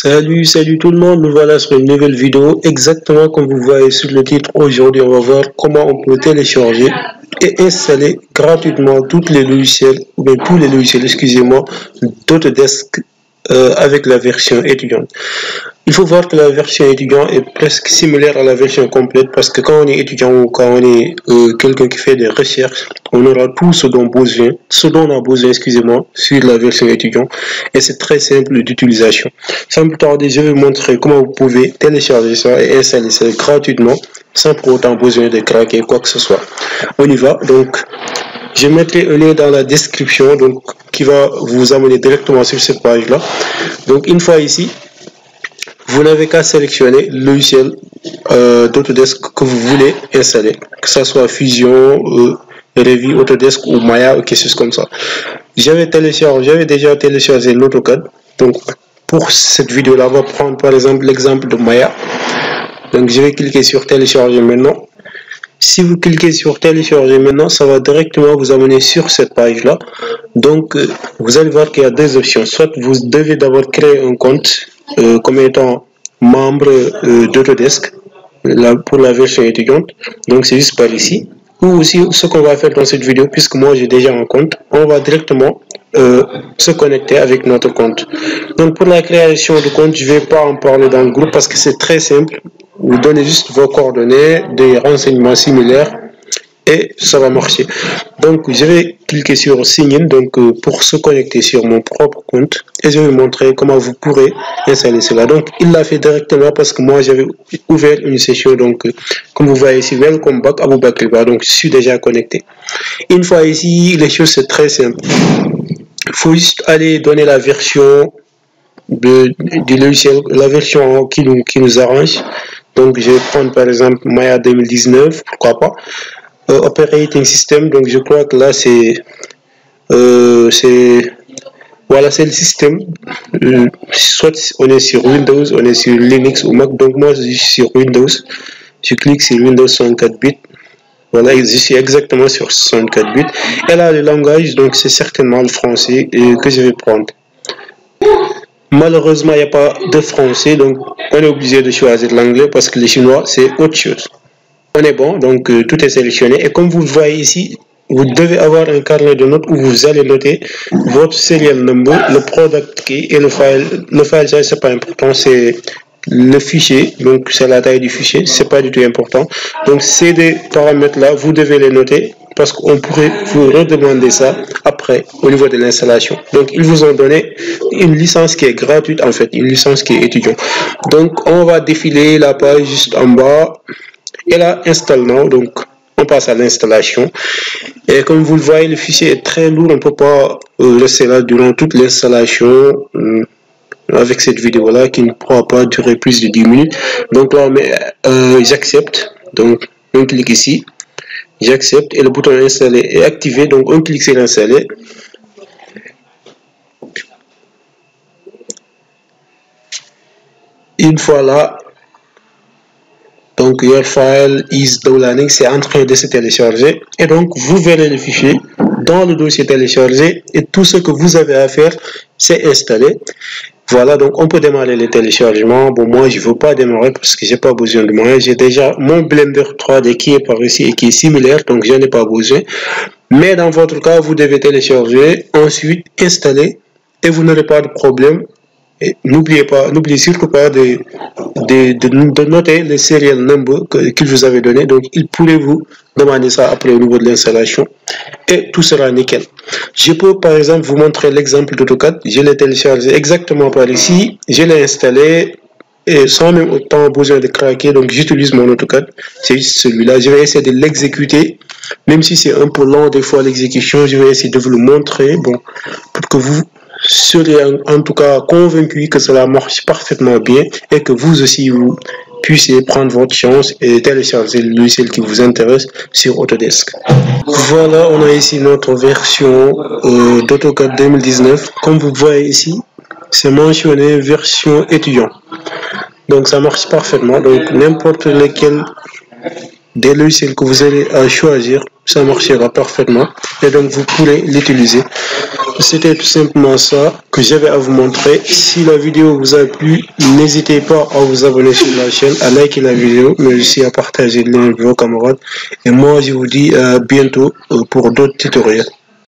Salut tout le monde, nous voilà sur une nouvelle vidéo. Exactement comme vous voyez sur le titre, aujourd'hui on va voir comment on peut télécharger et installer gratuitement tous les logiciels, ou bien tous les logiciels, excusez-moi, d'Autodesk avec la version étudiante. Il faut voir que la version étudiant est presque similaire à la version complète parce que quand on est étudiant ou quand on est quelqu'un qui fait des recherches, on aura tout ce dont on a besoin, excusez-moi, sur la version étudiant et c'est très simple d'utilisation. Sans plus tarder, je vais vous montrer comment vous pouvez télécharger ça et installer ça gratuitement sans pour autant besoin de craquer quoi que ce soit. On y va. Donc, je mettrai un lien dans la description donc qui va vous amener directement sur cette page-là. Donc, une fois ici, vous n'avez qu'à sélectionner le logiciel d'Autodesk que vous voulez installer, que ce soit Fusion, Revit, Autodesk ou Maya ou quelque chose comme ça. J'avais déjà téléchargé l'AutoCAD. Donc pour cette vidéo là, on va prendre par exemple l'exemple de Maya. Donc je vais cliquer sur télécharger maintenant. Si vous cliquez sur télécharger maintenant, ça va directement vous amener sur cette page là. Donc vous allez voir qu'il y a deux options. Soit vous devez d'abord créer un compte comme étant membre d'Autodesk pour la version étudiante. Donc c'est juste par ici. Ou aussi ce qu'on va faire dans cette vidéo, puisque moi j'ai déjà un compte, on va directement se connecter avec notre compte. Donc pour la création de compte, je ne vais pas en parler dans le groupe parce que c'est très simple. Vous donnez juste vos coordonnées, des renseignements similaires et ça va marcher. Donc je vais cliquer sur Sign In donc pour se connecter sur mon propre compte et je vais vous montrer comment vous pourrez installer cela. Donc il l'a fait directement parce que moi j'avais ouvert une session. Donc comme vous voyez ici, welcome back Aboubakriba, donc je suis déjà connecté. Une fois ici, les choses c'est très simple. Il faut juste aller donner la version du logiciel, la version qui nous arrange. Donc je vais prendre par exemple Maya 2019, pourquoi pas. Operating System, donc je crois que là c'est voilà, c'est le système. Soit on est sur Windows, on est sur Linux ou Mac. Donc moi je suis sur Windows. Je clique sur Windows 64 bits. Voilà, je suis exactement sur 64 bits. Et là le langage, donc c'est certainement le français que je vais prendre. Malheureusement il n'y a pas de français, donc on est obligé de choisir l'anglais parce que le chinois c'est autre chose. On est bon, donc tout est sélectionné et comme vous le voyez ici, vous devez avoir un carnet de notes où vous allez noter votre serial number, le product key et le file. Le file, ça c'est pas important, c'est le fichier, donc c'est la taille du fichier, c'est pas du tout important. Donc ces deux paramètres là, vous devez les noter parce qu'on pourrait vous redemander ça après au niveau de l'installation. Donc ils vous ont donné une licence qui est gratuite en fait, une licence qui est étudiant. Donc on va défiler la page juste en bas. Et là, install now, donc on passe à l'installation. Et comme vous le voyez, le fichier est très lourd, on ne peut pas rester là durant toute l'installation avec cette vidéo là qui ne pourra pas durer plus de 10 minutes. Donc là, on met j'accepte, donc on clique ici, j'accepte et le bouton installer est activé, donc on clique sur installer. Une fois là, donc your file is downloading, c'est en train de se télécharger et donc vous verrez le fichier dans le dossier téléchargé et tout ce que vous avez à faire c'est installer. Voilà, donc on peut démarrer le téléchargement. Bon, moi je ne veux pas démarrer parce que j'ai pas besoin de moyens, j'ai déjà mon Blender 3D qui est par ici et qui est similaire, donc je n'ai pas besoin. Mais dans votre cas, vous devez télécharger, ensuite installer et vous n'aurez pas de problème. Et n'oubliez surtout pas de noter le serial number qu'il vous avait donné. Donc, il pourrait vous demander ça après au niveau de l'installation et tout sera nickel. Je peux par exemple vous montrer l'exemple d'AutoCAD. Je l'ai téléchargé exactement par ici. Je l'ai installé et sans même autant besoin de craquer. Donc, j'utilise mon AutoCAD. C'est juste celui-là. Je vais essayer de l'exécuter. Même si c'est un peu long des fois l'exécution, je vais essayer de vous le montrer. Bon, pour que vous serez en tout cas convaincu que cela marche parfaitement bien et que vous aussi vous puissiez prendre votre chance et télécharger le logiciel qui vous intéresse sur Autodesk. Voilà, on a ici notre version d'AutoCAD 2019. Comme vous voyez ici, c'est mentionné version étudiant. Donc ça marche parfaitement. Donc n'importe lequel des logiciels que vous allez choisir, ça marchera parfaitement et donc vous pourrez l'utiliser. c'était tout simplement ça que j'avais à vous montrer. Si la vidéo vous a plu, n'hésitez pas à vous abonner sur la chaîne, à liker la vidéo, mais aussi à partager le lien avec vos camarades. Et moi, je vous dis à bientôt pour d'autres tutoriels.